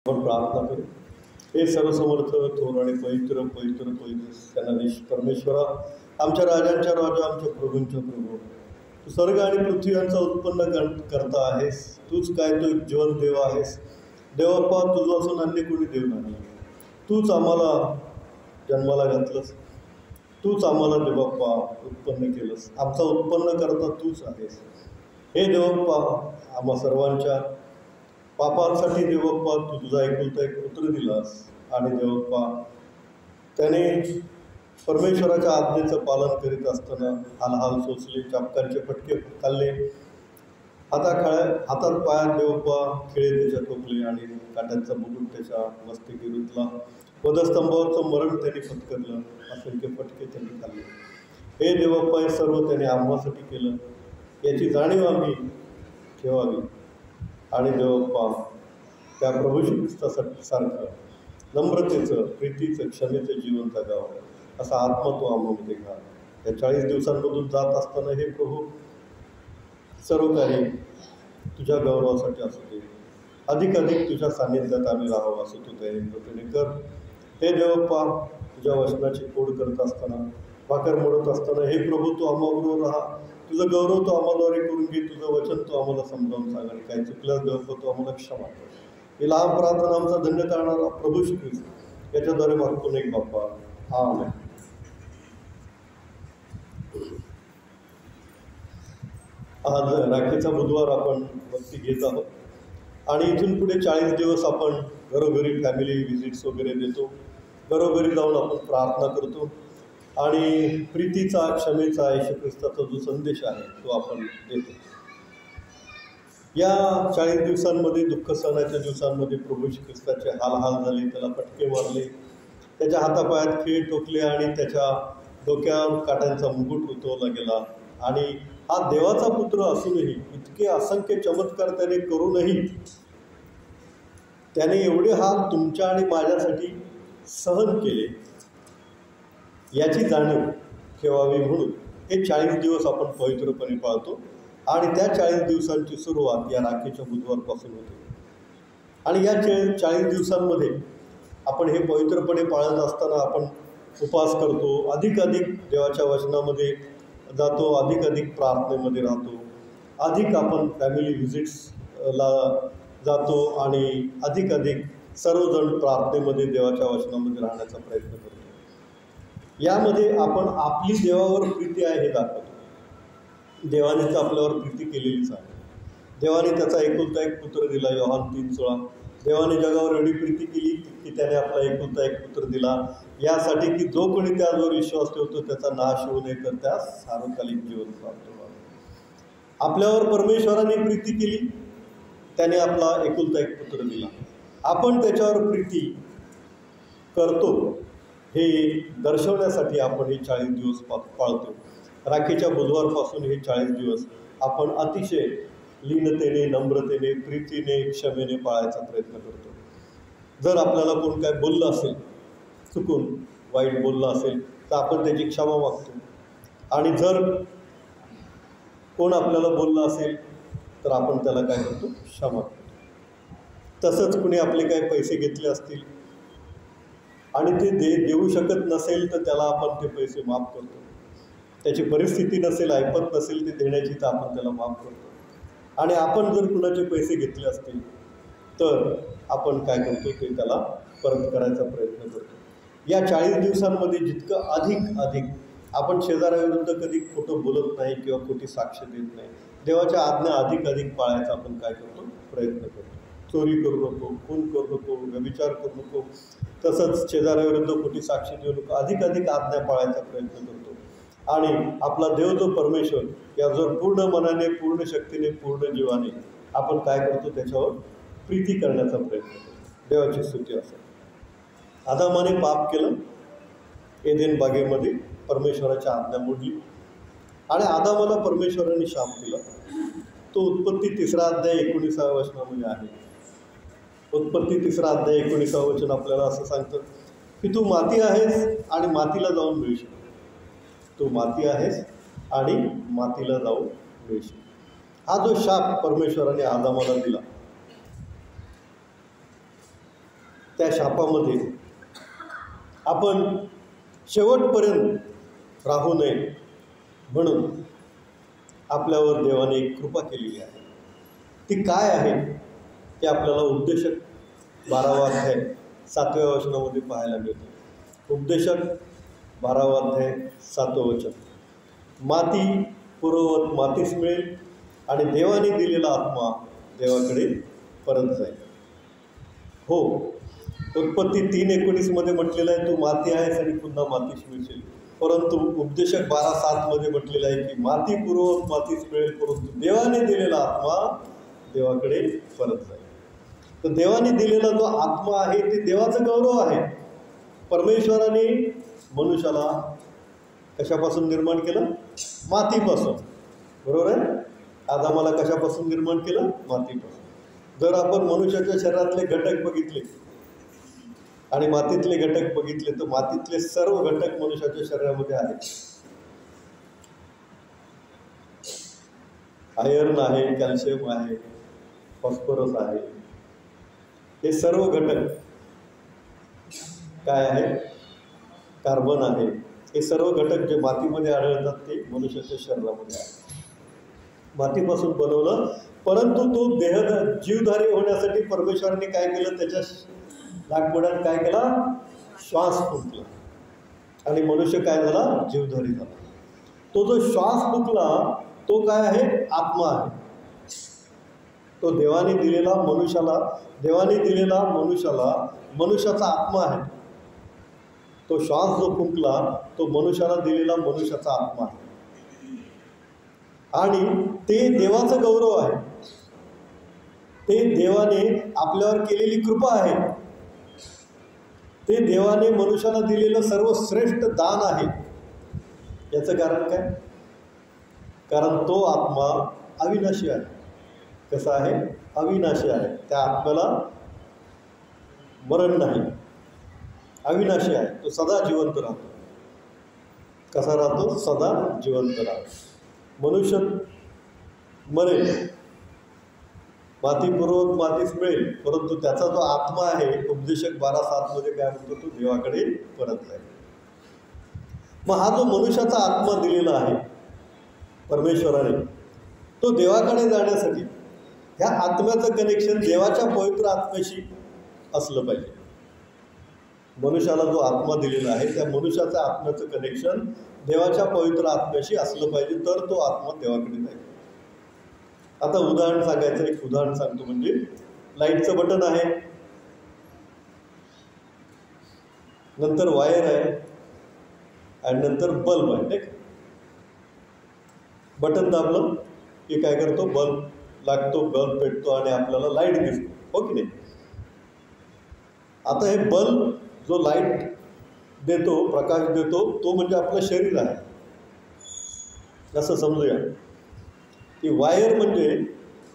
आपण प्रार्थना करू. हे सर्वसमर्थ थोर आणि पवित्र पवित्र पवित्र सेनाधीश परमेश्वरा, आमच्या राजांच्या राजा, आमच्या प्रभूंच्या प्रभू, तू स्वर्ग आणि पृथ्वी यांचा उत्पन्न करता आहेस. तूच काय तो जीवन देव आहेस. देवाप्पा, तुझं असून अन्य कोणी देव नाही. तूच आम्हाला जन्माला घातलंस, तूच आम्हाला देवाप्पा उत्पन्न केलंस. आमचा उत्पन्न करता तूच आहेस. हे देवाप्पा, आम्हा सर्वांच्या पापांसाठी देवप्पा तू तुझा एकुलता एक पुत्र दिलास. आणि देवप्पा, त्याने परमेश्वराच्या आज्ञेचं पालन करीत असताना हाल सोसले, चापकांचे फटके खाल्ले, हातात पायात देवप्पा खिळे त्याच्या टोकले आणि काट्यांचा मुकुट त्याच्या मस्तकी रुतला. वधस्तंभावरचं मरण त्यांनी पत्करलं, असंख्य फटके त्यांनी खाल्ले. हे देवप्पा, हे सर्व त्याने आम्हासाठी केलं, याची जाणीव आम्ही ठेवावी. आणि देवप्पा, त्या प्रभू श्री ख्रिस्तासाठी सारखं नम्रतेचं, प्रीतीचं, क्षमेचं जीवन जगावं, असा आत्मा तो आम्हामध्ये घाल. या 40 दिवसांमधून जात असताना हे प्रभू, सर्व काही तुझ्या गौरवासाठी असू दे. अधिक तुझ्या सान्निध्यात आम्ही राहावं असं तू त्याने कर. हे देवप्पा, तुझ्या वचनाची फोड करत असताना, भाकर मोडत असताना, हे प्रभू तू आम्हाबरोबर राहा. तुझं गौरव तो आम्हाद्वारे करून घे. तुझं वचन तो आम्हाला समजावून सांग. आणि काही चुकल्यास देवप्पा तू आम्हाला क्षमा कर. ही लहान प्रार्थना आमचा धन्य करणारा प्रभू श्री ख्रिस्त याच्याद्वारे मागतो नाही बाप्पा. आमेन. आज राखीचा बुधवार आपण भक्ती घेत आहोत आणि इथून पुढे 40 दिवस आपण घरोघरी फॅमिली व्हिजिट्स वगैरे देतो. घरोघरी जाऊन आपण प्रार्थना करतो आणि प्रीतीचा, क्षमेचा, येशू ख्रिस्ताचा जो संदेश आहे तो आपण देतो. या 40 दिवसांमध्ये, दुःख सणाच्या दिवसांमध्ये प्रभू श्री ख्रिस्ताचे हाल झाले, त्याला फटके मारले, त्याच्या हातापायात खिळे टोकले आणि त्याच्या डोक्यावर काट्यांचा मुकुट उतरवला गेला. आणि हा देवाचा पुत्र असूनही, इतके असंख्य चमत्कार त्याने करूनही, त्याने एवढे हाल तुमच्या आणि माझ्यासाठी सहन केले, याची जाणीव ठेवावी म्हणून हे 40 दिवस आपण पवित्रपणे पाळतो. आणि त्या 40 दिवसांची सुरुवात या राखीच्या बुधवारपासून होते. आणि या 40 दिवसांमध्ये आपण हे पवित्रपणे पाळत असताना आपण उपवास करतो, अधिक देवाच्या वचनामध्ये जातो, अधिक प्रार्थनेमध्ये राहतो, अधिक आपण फॅमिली व्हिजिट्सला जातो आणि अधिक सर्वजण प्रार्थनेमध्ये, देवाच्या वचनामध्ये राहण्याचा प्रयत्न करतो. यामध्ये आपण आपली देवावर प्रीती आहे हे दाखवतो. देवाने तर आपल्यावर प्रीती केलेलीच आहे. देवाने त्याचा एकुलता एक पुत्र दिला, योहान 3:16. देवाने जगावर एवढी प्रीती केली की त्याने आपला एकुलता एक पुत्र दिला, यासाठी की जो कोणी त्यावर विश्वास ठेवतो त्याचा नाश होऊ नये, तर त्यास सार्वकालिक जीवन प्राप्त व्हावे. आपल्यावर परमेश्वराने प्रीती केली, त्याने आपला एकुलता एक पुत्र दिला. आपण त्याच्यावर प्रीती करतो हे दर्शवण्यासाठी आपण हे 40 दिवस पाळतो. राखीच्या बुधवारपासून हे 40 दिवस आपण अतिशय लीनतेने, नम्रतेने, प्रीतीने, क्षमेने पाळायचा प्रयत्न करतो. जर आपल्याला कोण काय बोललं असेल, चुकून वाईट बोललं असेल, तर आपण त्याची क्षमा मागतो. आणि जर कोण आपल्याला बोललं असेल तर आपण त्याला काय करतो, क्षमा करतो. तसंच कुणी आपले काही पैसे घेतले असतील आणि ते देऊ शकत नसेल तर त्याला आपण ते पैसे माफ करतो. त्याची परिस्थिती नसेल, ऐपत नसेल ते देण्याची, तर आपण त्याला माफ करतो. आणि आपण जर कुणाचे पैसे घेतले असतील तर आपण काय करतो, ते त्याला परत करायचा प्रयत्न करतो. या 40 दिवसांमध्ये जितकं अधिक आपण शेजाऱ्याविरुद्ध कधी खोटं बोलत नाही किंवा खोटी साक्ष देत नाही. देवाच्या आज्ञा अधिक पाळायचा आपण काय करतो, प्रयत्न करतो. चोरी करू नको, खून करू नको, व्यभिचार करू नको, तसंच शेजाऱ्याविरुद्ध खोटी साक्ष देऊ नको, अधिक आज्ञा पाळायचा प्रयत्न करतो. आणि आपला देव जो परमेश्वर यावर पूर्ण मनाने, पूर्ण शक्तीने, पूर्ण जीवाने आपण काय करतो, त्याच्यावर प्रीती करण्याचा प्रयत्न करतो. देवाची स्तुती असेल. आदामाने पाप केलं, एदेन बागेमध्ये परमेश्वराच्या आज्ञा मोडली आणि आदामाला परमेश्वराने शाप दिला. तो उत्पत्ती 3 अध्याय 19 वचनामध्ये आहे. उत्पत्ती 3 अध्याय 19 वचन आपल्याला असं सांगतं की तू माती आहेस आणि मातीला जाऊन मिळशील. तू माती आहेस आणि मातीला जाऊन मिळशील. हा जो शाप परमेश्वराने आदामाला दिला, त्या शापामध्ये आपण शेवटपर्यंत राहू नये म्हणून आपल्यावर देवाने एक कृपा केलेली आहे. ती काय आहे ते आपल्याला उपदेशक 12वा अध्याय 7व्या वचनामध्ये पाहायला मिळतं. उपदेशक 12वा अध्याय 7वं वचन. माती पुरवत मातीच मिळेल आणि देवाने दिलेला आत्मा देवाकडे परत जाईल. हो, उत्पत्ती 3:19 म्हटलेलं आहे, तू माती आहेस आणि पुन्हा मातीच मिळशील. परंतु उपदेशक 12:7 म्हटलेलं आहे की माती पुरवत मातीच मिळेल, परंतु देवाने दिलेला आत्मा देवाकडे परत जाईल. तर देवाने दिलेला जो आत्मा आहे ते देवाचं गौरव आहे. परमेश्वराने मनुष्याला कशापासून निर्माण केलं? मातीपासून. बरोबर आहे? आज आम्हाला कशापासून निर्माण केलं? मातीपासून. जर आपण मनुष्याच्या शरीरातले घटक बघितले आणि मातीतले घटक बघितले तर मातीतले सर्व घटक मनुष्याच्या शरीरामध्ये आहेत. आयर्न आहे, कॅल्शियम आहे, फॉस्फरस आहे. हे सर्व घटक काय आहे? कार्बन आहे. हे सर्व घटक जे मातीमध्ये आढळतात ते मनुष्याच्या शरीरामध्ये आहेत. मातीपासून बनवलं, परंतु तो जीवधारी होण्यासाठी परमेश्वराने काय केलं? त्याच्या नागपुड्यात काय केला? श्वास फुंकला आणि मनुष्य काय झाला? जीवधारी झाला. तो जो श्वास फुंकला तो काय आहे? आत्मा आहे. तो देवाने दिलेला मनुष्याचा आत्मा आहे. तो श्वास जो फुंकला तो मनुष्याला दिलेला मनुष्याचा आत्मा आहे आणि ते देवाचं गौरव आहे. ते देवाने आपल्यावर केलेली कृपा आहे. ते देवाने मनुष्याला दिलेलं सर्वश्रेष्ठ दान आहे. याचं कारण काय? कारण तो आत्मा अविनाशी आहे. कसा आहे? अविनाशी आहे. त्या आत्म्याला मरण नाही, अविनाशी आहे. तो सदा जिवंत राहतो. कसा राहतो? सदा जिवंत राहतो. मनुष्य मरेल, माती पुरवत मातीच मिळेल, परंतु त्याचा जो आत्मा आहे उपदेशक 12:7 काय म्हणतो? तो देवाकडे परत जाईल. मग हा जो मनुष्याचा आत्मा दिलेला आहे परमेश्वराने, तो देवाकडे जाण्यासाठी ह्या आत्म्याचं कनेक्शन देवाच्या पवित्र आत्म्याशी असलं पाहिजे. मनुष्याला जो आत्मा दिलेला आहे त्या मनुष्याच्या आत्म्याचं कनेक्शन देवाच्या पवित्र आत्म्याशी असलं पाहिजे, तर तो आत्मा देवाकडे जाईल. आता उदाहरण सांगायचं, एक उदाहरण सांगतो. म्हणजे लाईटचं बटन आहे, नंतर वायर आहे आणि नंतर बल्ब आहे. नाही का? बटन दाबलं की काय करतो? बल्ब लागतो, बल्ब पेटतो आणि आपल्याला लाईट दिसतो. हो की नाही? आता हे बल्ब जो लाईट देतो, प्रकाश देतो, तो म्हणजे आपलं शरीर आहे असं समजूया. की वायर म्हणजे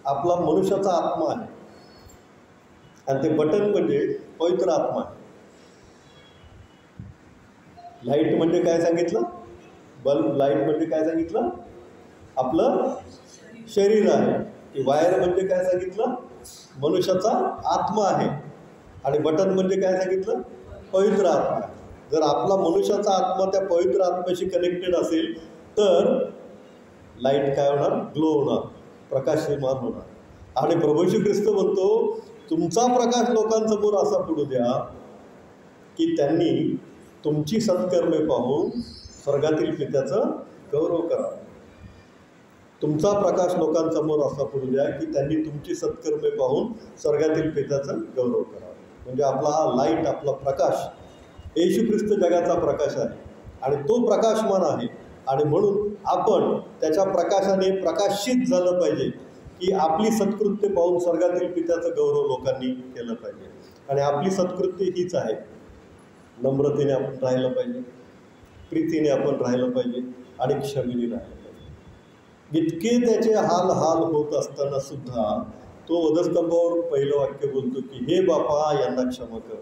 आपला मनुष्याचा आत्मा आहे आणि ते बटन म्हणजे पवित्र आत्मा आहे. लाईट म्हणजे काय सांगितलं? बल्ब लाईट म्हणजे काय सांगितलं? आपलं शरीर आहे. की वायर म्हणजे काय सांगितलं? मनुष्याचा आत्मा आहे. आणि बटन म्हणजे काय सांगितलं? पवित्र आत्मा आहे. जर आपला मनुष्याचा आत्मा त्या पवित्र आत्म्याशी कनेक्टेड असेल तर लाईट काय होणार? ग्लो होणार, प्रकाशमान होणार. आणि प्रभू श्री ख्रिस्त म्हणतो तुमचा प्रकाश लोकांसमोर असा पडू द्या की त्यांनी तुमची सत्कर्मे पाहून स्वर्गातील पित्याचं गौरव करा. तुमचा प्रकाश लोकांसमोर असा पडू द्या की त्यांनी तुमची सत्कर्मे पाहून स्वर्गातील पित्याचा गौरव करा. म्हणजे आपला हा लाईट, आपला प्रकाश येशू ख्रिस्त जगाचा प्रकाश आहे आणि तो प्रकाशमान आहे. आणि म्हणून आपण त्याच्या प्रकाशाने प्रकाशित झालं पाहिजे की आपली सत्कृत्य पाहून स्वर्गातील पित्याचं गौरव लोकांनी केलं पाहिजे. आणि आपली सत्कृत्य हीच आहे. नम्रतेने आपण राहिलं पाहिजे, प्रीतीने आपण राहिलं पाहिजे आणि क्षमेने राहिलं पाहिजे. इतके त्याचे हाल होत असताना सुद्धा तो वधस्तंभावर पहिलं वाक्य बोलतो की हे बापा यांना क्षमा कर,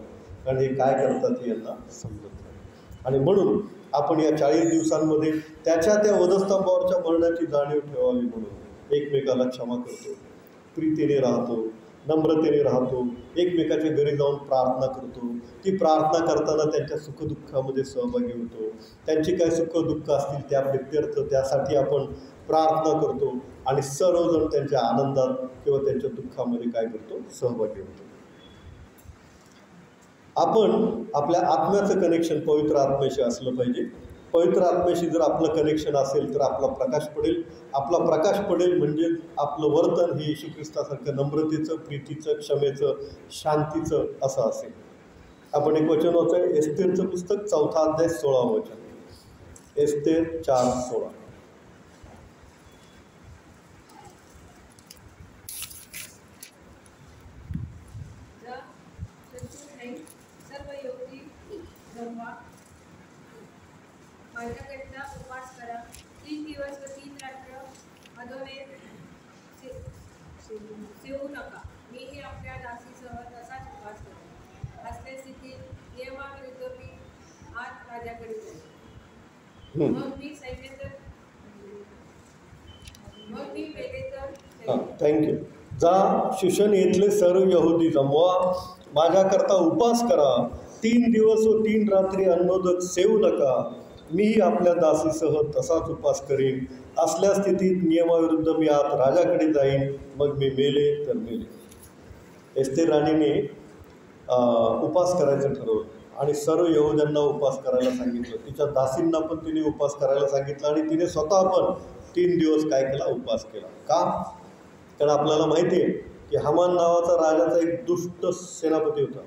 कारण हे काय करतात हे यांना समजत नाही. आणि म्हणून आपण या 40 दिवसांमध्ये त्याच्या त्या वधस्तंभावरच्या मरणाची जाणीव ठेवावी म्हणून एकमेकाला क्षमा करतो, प्रीतीने राहतो, नम्रतेने राहतो, एकमेकाच्या घरी जाऊन प्रार्थना करतो, ती प्रार्थना करताना त्यांच्या सुखदुःखामध्ये सहभागी होतो, त्यांची काय सुखदुःख असतील त्या प्रित्यर्थ त्यासाठी आपण प्रार्थना करतो आणि सर्वजण त्यांच्या आनंदात किंवा त्यांच्या दुःखामध्ये काय करतो, सहभागी होतो. आपण आपल्या आत्म्याचं कनेक्शन पवित्र आत्म्याशी असलं पाहिजे. पवित्र आत्म्याशी जर आपलं कनेक्शन असेल तर आपला प्रकाश पडेल. आपला प्रकाश पडेल म्हणजे आपलं वर्तन हे येशू ख्रिस्तासारखं नम्रतेचं, प्रीतीचं, क्षमेचं, शांतीचं असं असेल. आपण एक वचन वाचूया, एस्तेरचं पुस्तक 4 अध्याय 16 वचन. एस्तेर 4:16. माझ्याकरिता उपवास करा, 3 दिवस व 3 रात्र अधोने सेवू नका. मीही आपल्या दासीसह तसाच उपवास करेन. असल्या स्थितीत नियमाविरुद्ध मी आज राजाकडे जाईन. मग मी पेले तर थँक्यू. जा शूशन येथले सर्व यहुदी जमवा, माझ्याकरता उपवास करा, 3 दिवस व 3 रात्री अन्नोदक सेवू नका. मीही आपल्या दासीसह तसाच उपवास करीन. असल्या स्थितीत नियमाविरुद्ध मी आत राजाकडे जाईन, मग मी मेले तर मेले. एस्तेर राणीने उपवास करायचं ठरवलं आणि सर्व यहुद्यांना उपवास करायला सांगितलं. तिच्या दासींना पण तिने उपवास करायला सांगितलं आणि तिने स्वतः पण 3 दिवस काय केला, उपवास केला. का? कारण आपल्याला माहिती आहे की हामान नावाचा राजाचा एक दुष्ट सेनापती होता.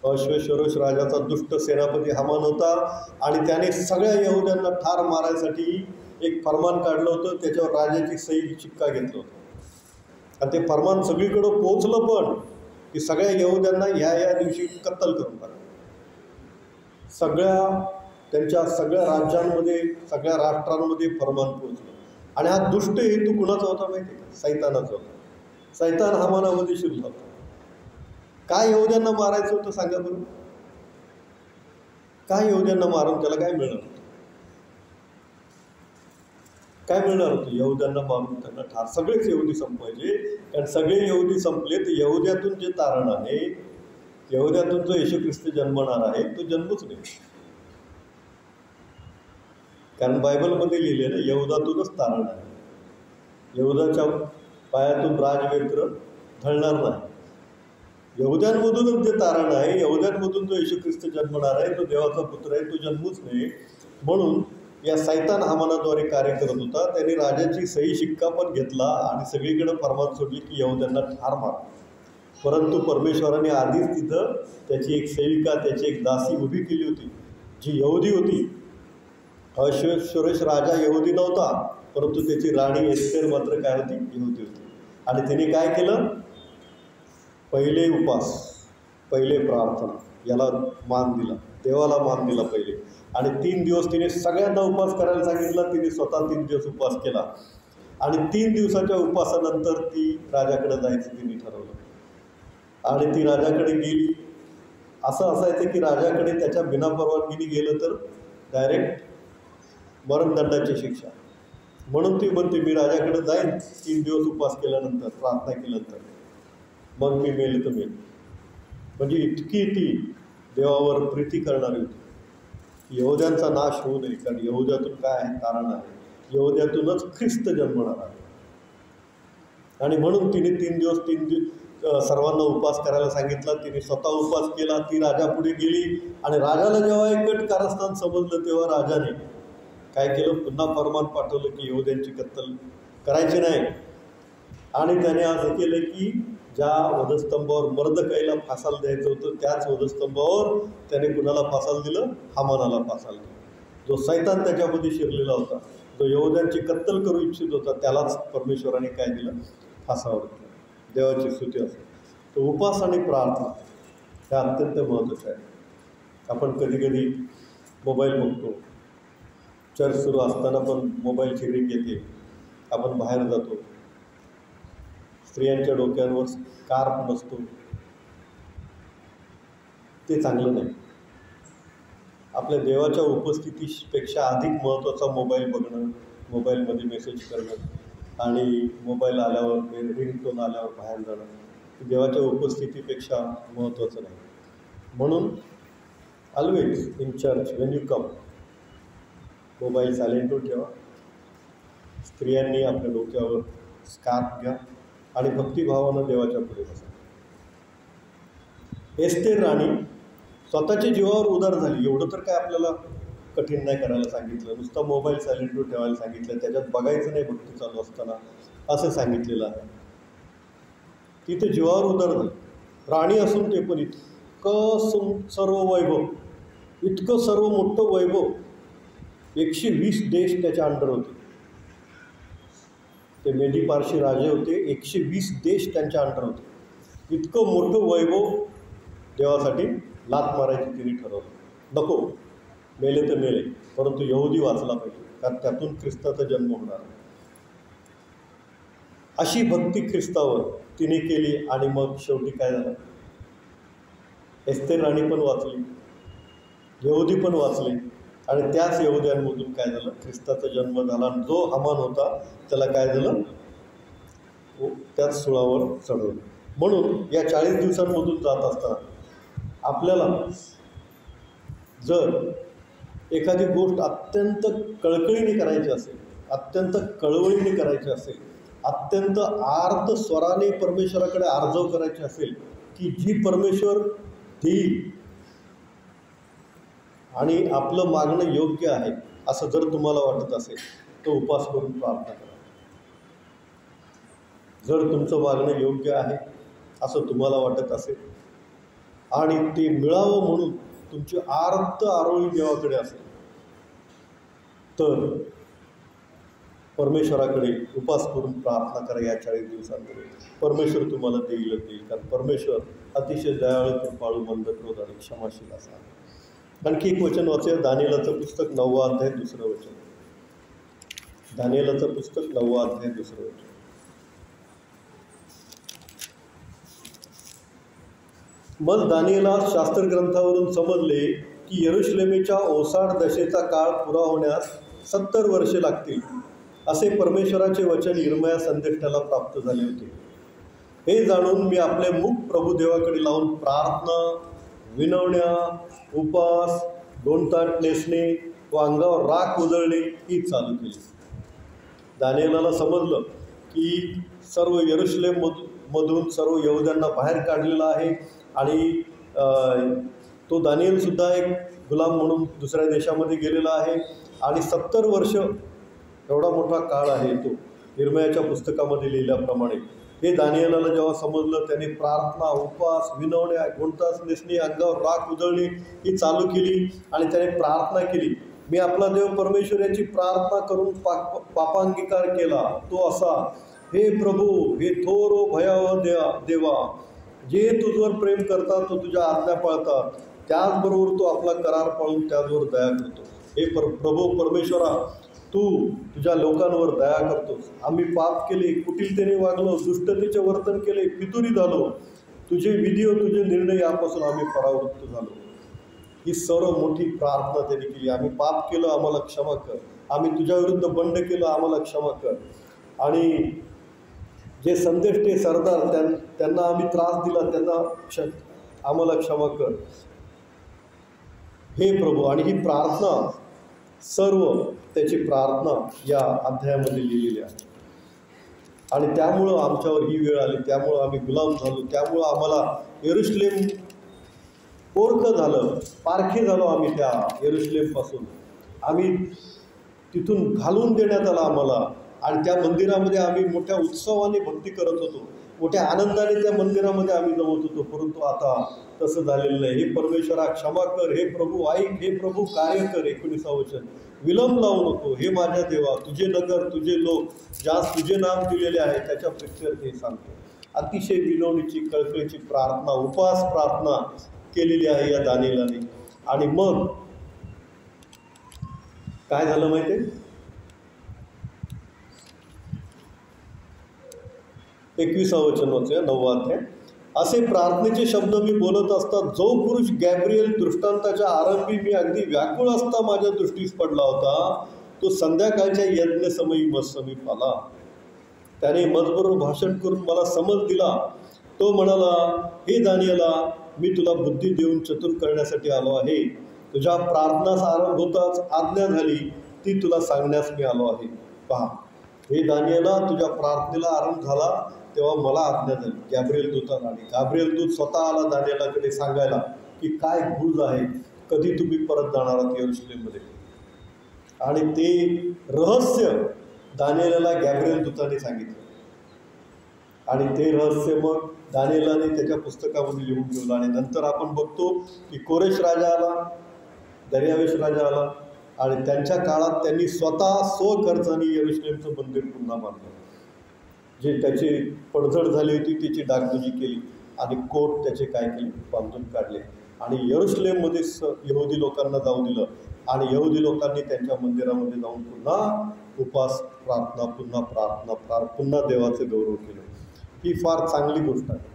अश्वेश्वरोश राजाचा दुष्ट सेनापती हामान होता आणि त्याने सगळ्या यहुद्यांना ठार मारायसाठी एक फरमान काढलं होतं. त्याच्यावर राजाची सही शिक्का घेतला होता आणि ते फरमान सगळीकडं पोचलं पण की सगळ्या यहुद्यांना या दिवशी कत्तल करून टाकलं. त्यांच्या सगळ्या राज्यांमध्ये, सगळ्या राष्ट्रांमध्ये फरमान पोचलं. आणि हा दुष्ट हेतू कुणाचा होता माहिती आहे का? सैतानाचा होता. सैतान हामानामध्ये शिरला होता. काय यहुद्यांना मारायचं होतं सांगा बरं? काय यहुद्यांना मारून त्याला काय मिळणार होतं? काय मिळणार होतं यहुद्यांना मारून त्यांना ठार? सगळेच यहुदी संपवायचे. कारण सगळे यहुदी संपले तर यहुद्यातून जे तारण आहे, यहुद्यातून जो येशू ख्रिस्त जन्मणार आहे तो जन्मच नाही. कारण बायबलमध्ये लिहिले ना, यहुदातूनच तारण आहे. यहुदाच्या पायातून राजवेत्र ढळणार नाही. यहुद्यांमधूनच जे तारण आहे, यहुद्यांमधून जो येशू ख्रिस्त जन्मणार आहे तो देवाचा पुत्र आहे, तो जन्मूच नाही. म्हणून या सैतान हामानाद्वारे कार्य करत होता. त्याने राजाची सही शिक्का पण घेतला आणि सगळीकडे फरमान सोडली की यहुद्यांना ठार मारा. परंतु परमेश्वराने आधीच तिथं त्याची एक सेविका, त्याची एक दासी उभी केली होती जी यहुदी होती. अश्वेश्वरोश राजा यहुदी नव्हता, परंतु त्याची राणी एस्तेर मात्र काय होती, यहुदी होती. आणि तिने काय केलं? पहिले उपवास, पहिले प्रार्थना, याला मान दिला, देवाला मान दिला पहिले. आणि 3 दिवस तिने सगळ्यांना उपवास करायला सांगितला. तिने स्वतः 3 दिवस उपवास केला आणि 3 दिवसाच्या उपवासानंतर ती राजाकडे जायचं तिने ठरवलं. आणि ती राजाकडे गेली. असं असायचं की राजाकडे त्याच्या बिना परवानगीने गेलं तर डायरेक्ट मरणदंडाची शिक्षा. म्हणून ती म्हणते मी राजाकडे जाईन 3 दिवस उपवास केल्यानंतर, प्रार्थना केल्यानंतर, मग मी मेले तर मेले. म्हणजे इतकी ती देवावर प्रीती करणारी होती. यहुद्यांचा नाश होऊ नये. कारण यहुद्यातून काय आहे, तारण आहे. यहुद्यातूनच ख्रिस्त जन्मणार आहे. आणि म्हणून तिने 3 दिवस सर्वांना उपवास करायला सांगितला. तिने स्वतः उपवास केला. ती राजापुढे गेली आणि राजाला जेव्हा एक कट कारस्थान समजलं तेव्हा राजाने काय केलं, पुन्हा फरमान पाठवलं की यहुद्यांची कत्तल करायची नाही. आणि त्याने असं केलं की ज्या वधस्तंभावर मर्दकाईला फासाला द्यायचं होतं त्याच वधस्तंभावर त्याने कुणाला फासाला दिलं, हामानाला फासाला दिलं. जो सैतान त्याच्यामध्ये शिरलेला होता, जो यहुद्यांची कत्तल करू इच्छित होता, त्यालाच परमेश्वराने काय दिलं, फासावर दिलं. देवाची स्तुती असेल. तर उपवास आणि प्रार्थना हे अत्यंत महत्त्वाचं आहे. आपण कधी कधी मोबाईल बघतो. चर्च सुरू असताना पण मोबाईलची रिंग येते. आपण बाहेर जातो. स्त्रियांच्या डोक्यांवर स्कार्फ नसतो. ते चांगलं नाही. आपल्या देवाच्या उपस्थितीपेक्षा अधिक महत्त्वाचा मोबाईल बघणं, मोबाईलमध्ये मेसेज करणं आणि मोबाईल आल्यावर, रिंगटोन आल्यावर बाहेर जाणं, देवाच्या उपस्थितीपेक्षा महत्त्वाचं नाही. म्हणून always in church when you come, mobile सायलेंटवर ठेवा. स्त्रियांनी आपल्या डोक्यावर स्कार्फ घ्या आणि भक्तिभावानं देवाच्या पुढे बसा. एस्तेर राणी स्वतःच्या जीवावर उदार झाली. एवढं तर काय आपल्याला कठीण नाही करायला सांगितलं. नुसतं मोबाईल सायलेंटवर ठेवायला सांगितलं, त्याच्यात बघायचं नाही भक्ती चालू असताना असं सांगितलेलं आहे. तिथे जीवावर उदार झाली. राणी असून ते पण इतकं सर्व वैभव, इतकं सर्व मोठं वैभव, 120 देश त्याच्या अंडर होते. ते मेदी पारशी राजे होते, 120 देश त्यांच्या अंडर होते. इतकं मोठं वैभव देवासाठी लाथ मारायची तिने ठरवलं. नको, मेले तर मेले, परंतु यहुदी वाचला पाहिजे, कारण त्यातून ख्रिस्ताचा जन्म होणार. अशी भक्ती ख्रिस्तावर तिने केली. आणि मग शेवटी काय झालं, एस्तेर राणी पण वाचली, यहुदी पण वाचले. आणि त्याच यहुद्यांमधून काय झालं, ख्रिस्ताचा जन्म झाला. जो हमान होता त्याला काय झालं, त्याच सुळावर चढवलं. म्हणून या 40 दिवसांमधून जात असताना आपल्याला जर एखादी गोष्ट अत्यंत कळकळीने करायची असेल, अत्यंत कळवळीने करायची असेल, अत्यंत आर्त स्वराने परमेश्वराकडे आर्जव करायची असेल, की जी परमेश्वर देईल आणि आपलं मागणं योग्य आहे असं जर तुम्हाला वाटत असेल तर उपास करून प्रार्थना करा. जर तुमचं मागणं योग्य आहे असं तुम्हाला वाटत असेल आणि ते मिळावं म्हणून तुमची आर्त आरोळी देवाकडे असेल तर परमेश्वराकडे उपास करून प्रार्थना करा. या 40 दिवसांमध्ये परमेश्वर तुम्हाला देईलच देईल, कारण परमेश्वर अतिशय दयाळू, कृपाळू, मंद, क्रोध आणि क्षमाशील असा. आणखी एक वचन वाचूया, दानिएलाचं पुस्तक 9वा अध्याय 2रं वचन. दानिएलाचं पुस्तक 9वा अध्याय 2रं वचन. मग दानिएला शास्त्रग्रंथावरून समजले की यरुशलेमेच्या ओसाड दशेचा काळ पुरा होण्यास 70 वर्षे लागतील, असे परमेश्वराचे वचन यिर्मया संदेष्टाला प्राप्त झाले होते. हे जाणून मी आपले मुख प्रभुदेवाकडे लावून प्रार्थना, विनवण्या, उपास, गोंडताट नेसणे व अंगावर राख उधळणे ही चालू केली. दानिएलाला समजलं की सर्व यरुशलेममधून सर्व यहुद्यांना बाहेर काढलेलं आहे आणि तो दानिएलसुद्धा एक गुलाम म्हणून दुसऱ्या देशामध्ये गेलेला आहे आणि 70 वर्ष एवढा मोठा काळ आहे तो यिर्मयाच्या पुस्तकामध्ये लिहिल्याप्रमाणे. हे दानिएलाला जेव्हा समजलं त्याने प्रार्थना, उपवास, विनवण्या, गोंडताट नेसणे, अंगावर राख उधळणे ही चालू केली आणि त्याने प्रार्थना केली. मी आपला देव परमेश्वर याची प्रार्थना करून पापांगीकार केला, तो असा, हे प्रभू, हे थोर व भयावह देवा, जे तुझवर प्रेम करतात तो तुझ्या आज्ञा पाळतात, त्याचबरोबर तो आपला करार पाळून त्याचवर दया करतो. हे प्रभू परमेश्वरा, तू तुझ्या लोकांवर दया करतोस. आम्ही पाप केले, कुटिलतेने वागलो, दुष्टतेचे वर्तन केले, फितुरी झालो, तुझे विधी व तुझे निर्णय यापासून आम्ही परावृत्त झालो. ही सर्व मोठी प्रार्थना त्यांनी केली. आम्ही पाप केलं, आम्हाला क्षमा कर. आम्ही तुझ्याविरुद्ध बंड केलं, आम्हाला क्षमा कर. आणि जे संदेष्टे सरदार त्यांना आम्ही त्रास दिला, त्यांना आम्हाला क्षमा कर हे प्रभू. आणि ही प्रार्थना सर्व त्याची प्रार्थना या अध्यायामध्ये लिहिलेली आहे. आणि त्यामुळं आमच्यावर ही वेळ आली, त्यामुळं आम्ही गुलाम झालो, त्यामुळं आम्हाला यरुशलेम पोरकं झालं, पारखे झालो आम्ही त्या यरुशलेमपासून. आम्ही तिथून घालून देण्यात आला आम्हाला आणि त्या मंदिरामध्ये आम्ही मोठ्या उत्सवाने भक्ती करत होतो, मोठ्या आनंदाने त्या मंदिरामध्ये आम्ही जमत होतो. परंतु आता तसं झालेलं नाही. हे परमेश्वरा क्षमा कर, हे प्रभू ऐक, हे प्रभू कार्य कर. 19व वचन, विलंब लावू नको, हे माझ्या देवा, तुझे नगर, तुझे लोक, ज्यास तुझे नाम दिलेले आहे त्याच्या प्रित्यर्थ हे सांगतो. अतिशय विनवणीची, कळकळीची प्रार्थना, उपवास प्रार्थना केलेली आहे या दानिएलाने. आणि मग काय झालं माहिती आहे, 21व वचन वाचूया, 9वा अध्याय. असे प्रार्थनेचे शब्द मी बोलत असता जो पुरुष गॅब्रिएल दृष्टांताच्या आरंभी मी अगदी व्याकुळ असता माझ्या दृष्टीस पडला होता, तो संध्याकाळच्या यज्ञसमयी मज समीप आला. त्याने मजबरोबर भाषण करून मला समज दिला तो म्हणाला, हे दानियेला, मी तुला बुद्धी देऊन चतुर करण्यासाठी आलो आहे. तुझ्या प्रार्थनास आरंभ होताच आज्ञा झाली, ती तुला सांगण्यास मी आलो आहे. पहा, हे दानियेला, तुझ्या प्रार्थनेला आरंभ झाला तेव्हा मला आज्ञा झाली. गॅब्रिएल दूताला आली. गॅब्रिएल दूत स्वतः आला दानियेलाकडे सांगायला की काय गुज आहे, कधी तुम्ही परत जाणार आहात यरूशलेममध्ये. आणि ते रहस्य दानियेलाला गॅब्रिएल दूताने सांगितलं. आणि ते रहस्य मग दानियेलाने त्याच्या पुस्तकामध्ये लिहून ठेवलं. आणि नंतर आपण बघतो की कोरेश राजा आला, दर्यावेश राजा आला, आणि त्यांच्या काळात त्यांनी स्वतः स्वखर्चाने यरूशलेमचं मंदिर पुन्हा बांधलं. जे त्याची पडझड झाली होती त्याची डागडुजी केली आणि कोट त्याचे काय केले, बांधून काढले. आणि यरूशलेममध्ये यहुदी लोकांना जाऊ दिलं. आणि यहुदी लोकांनी त्यांच्या मंदिरामध्ये जाऊन पुन्हा उपास, प्रार्थना, पुन्हा देवाचं गौरव केलं. ही फार चांगली गोष्ट आहे.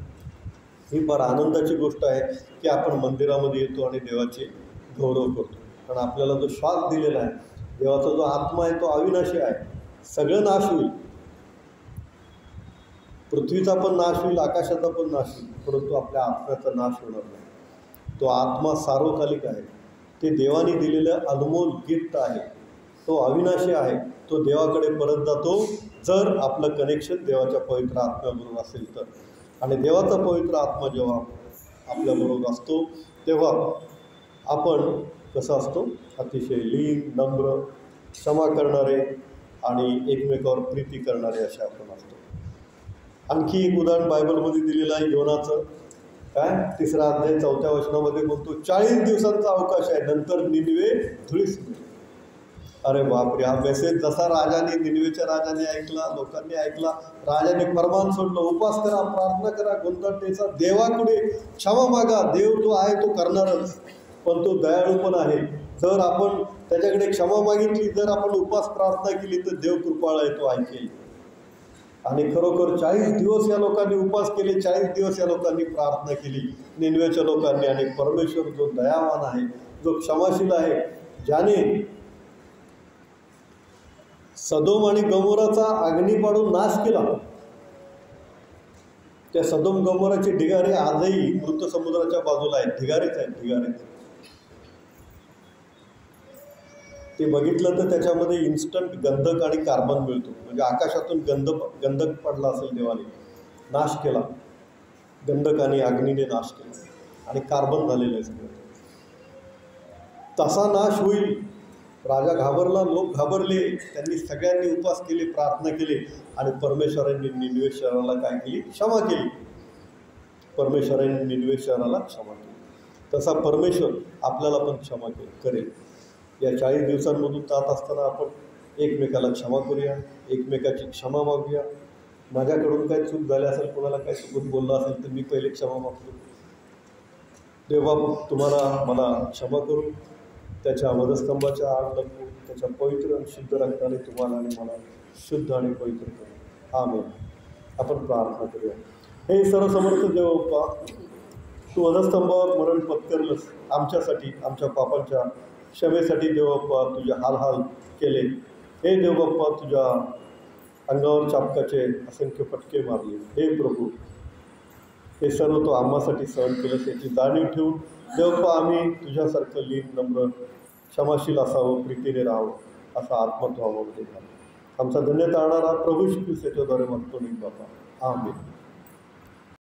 ही फार आनंदाची गोष्ट आहे की आपण मंदिरामध्ये येतो आणि देवाचे गौरव करतो. कारण आपल्याला जो श्वास दिलेला आहे, देवाचा जो आत्मा आहे, तो अविनाशी आहे. सगळं नाश होईल, पृथ्वीचा पण नाश होईल, आकाशाचा पण नाश होईल, परंतु आपल्या आत्म्याचा नाश होणार नाही. तो आत्मा सार्वकालिक आहे. ते देवाने दिलेलं अनमोल गिफ्ट आहे. तो अविनाशी आहे. तो देवाकडे परत जातो जर आपलं कनेक्शन देवाच्या पवित्र आत्म्याबरोबर असेल तर. आणि देवाचा पवित्र आत्मा जेव्हा आपल्याबरोबर असतो तेव्हा आपण कसं असतो, अतिशय लीन, नम्र, क्षमा करणारे आणि एकमेकावर प्रीती करणारे असे आपण असतो. आणखी एक उदाहरण बायबलमध्ये दिलेलं आहे योनाचं. काय 3रा अध्याय 4थ्या वचनामध्ये बोलतो, 40 दिवसांचा अवकाश आहे, नंतर निनवे धुळीस मिळेल. अरे बापरे, हा मेसेज जसा राजाने, निनवेच्या राजाने ऐकला, लोकांनी ऐकला, राजाने फरमान सोडलं, उपास करा, प्रार्थना करा, गोंधळ टेचा, देवाकडे क्षमा मागा. देव जो आहे तो करणारच, पण तो दयाळू पण आहे. जर आपण त्याच्याकडे क्षमा मागितली, जर आपण उपास प्रार्थना केली तर देव कृपाळ आहे, तो ऐकेल. आणि खरोखर 40 दिवस या लोकांनी उपास केले, 40 दिवस या लोकांनी प्रार्थना केली, निनवेच्या लोकांनी. आणि परमेश्वर जो दयावान आहे, जो क्षमाशील आहे, ज्याने सदोम आणि गमोराचा अग्नी पाडून नाश केला, त्या सदोम गमोराचे ढिगारे आजही मृत समुद्राच्या बाजूला आहेत. ढिगारेच आहेत, ढिगारेच. ते बघितलं तर त्याच्यामध्ये इन्स्टंट गंधक आणि कार्बन मिळतो. म्हणजे आकाशातून गंधक पडला असेल, देवाने नाश केला, गंधक आणि अग्नीने नाश केला आणि कार्बन झालेलं आहे सगळं. तसा नाश होईल. राजा घाबरला, लोक घाबरले, त्यांनी सगळ्यांनी उपास केले, प्रार्थना केली आणि परमेश्वरांनी निनवे शहराला काय केली, क्षमा केली. परमेश्वरांनी निनवे शहराला क्षमा केली. तसा परमेश्वर आपल्याला पण क्षमा करेल. या 40 दिवसांमधून जात असताना आपण एकमेकाला क्षमा करूया, एकमेकाची क्षमा मागूया. माझ्याकडून काही चूक झाली असेल, कोणाला काही चुकून बोललं असेल तर मी पहिले क्षमा मागतो. देवबाबा तुम्हाला मला क्षमा करू, त्याच्या वधस्तंभाच्या आड लपवून त्याच्या पवित्र आणि शुद्ध रक्ताने तुम्हाला आणि मला शुद्ध आणि पवित्र करू. आमेन. आपण प्रार्थना करूया. हे सर्वसमर्थ देवबाप्पा, तू वधस्तंभावर मरण पत्करलंस आमच्यासाठी, आमच्या पापांच्या क्षमेसाठी. देवबाप्पा, तुझे हाल केले. हे देवबाप्पा, तुझ्या अंगावर चापकाचे असंख्य फटके मारले. हे प्रभू, हे सर्व तो आम्हासाठी सहन केलंस याची जाणीव ठेवून देवबाप्पा आम्ही तुझ्यासारखं लीन, नम्र, क्षमाशील असावं, प्रीतीने राहावं असा आत्मा तो आम्हाला. आमचा धन्यता आणणारा प्रभू श्री ख्रिस्त याच्याद्वारे मागतो बाबा. आमेन.